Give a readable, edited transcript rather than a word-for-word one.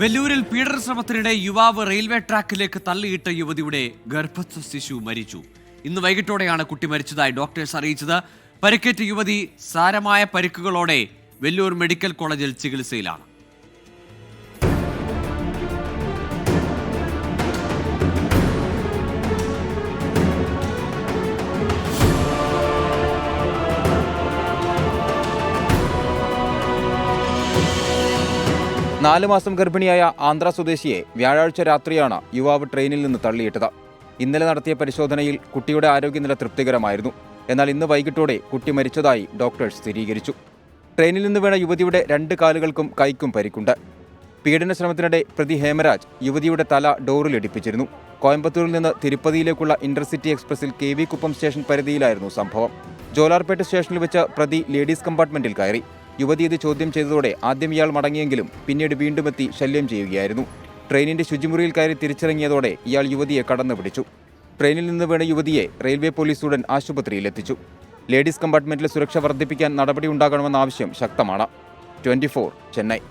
വെല്ലൂരിൽ പീഡന ശ്രമത്തിനിടെ യുവാവ് റെയിൽവേ ട്രാക്കിലേക്ക് തള്ളിയിട്ട യുവതിയുടെ ഗർഭസ്ഥ ശിശു മരിച്ചു. ഇന്ന് വൈകിട്ടോടെയാണ് കുട്ടി മരിച്ചതായി ഡോക്ടേഴ്സ് അറിയിച്ചത്. പരിക്കേറ്റ യുവതി സാരമായ പരിക്കുകളോടെ വെല്ലൂർ മെഡിക്കൽ കോളേജിൽ ചികിത്സയിലാണ്. നാല് മാസം ഗർഭിണിയായ ആന്ധ്ര സ്വദേശിയെ വ്യാഴാഴ്ച രാത്രിയാണ് യുവാവ് ട്രെയിനിൽ നിന്ന് തള്ളിയിട്ടത്. ഇന്നലെ നടത്തിയ പരിശോധനയിൽ കുട്ടിയുടെ ആരോഗ്യനില തൃപ്തികരമായിരുന്നു. എന്നാൽ ഇന്ന് വൈകിട്ടോടെ കുട്ടി മരിച്ചതായി ഡോക്ടേഴ്സ് സ്ഥിരീകരിച്ചു. ട്രെയിനിൽ നിന്ന് വീണ യുവതിയുടെ 2 കാലുകൾക്കും കൈക്കും പരിക്കുണ്ട്. പീഡന ശ്രമത്തിനിടെ പ്രതി ഹേമരാജ് യുവതിയുടെ തല ഡോറിലിടിപ്പിച്ചിരുന്നു. കോയമ്പത്തൂരിൽ നിന്ന് തിരുപ്പതിയിലേക്കുള്ള ഇന്റർസിറ്റി എക്സ്പ്രസിൽ KV കുപ്പം സ്റ്റേഷൻ പരിധിയിലായിരുന്നു സംഭവം. ജോലാർപേട്ട് സ്റ്റേഷനിൽ വെച്ച് പ്രതി ലേഡീസ് കമ്പാർട്ട്മെന്റിൽ കയറി. യുവതി ഇത് ചോദ്യം ചെയ്തതോടെ ആദ്യം ഇയാൾ മടങ്ങിയെങ്കിലും പിന്നീട് വീണ്ടും എത്തി ശല്യം ചെയ്യുകയായിരുന്നു. ട്രെയിനിന്റെ ശുചിമുറിയിൽ കയറി തിരിച്ചിറങ്ങിയതോടെ ഇയാൾ യുവതിയെ കടന്നുപിടിച്ചു. ട്രെയിനിൽ നിന്ന് വീണ യുവതിയെ റെയിൽവേ പോലീസ് ഉടൻ ആശുപത്രിയിൽ എത്തിച്ചു. ലേഡീസ് കമ്പാർട്ട്മെന്റിലെ സുരക്ഷ വർദ്ധിപ്പിക്കാൻ നടപടിയുണ്ടാകണമെന്ന ആവശ്യം ശക്തമാണ്. 24 ചെന്നൈ.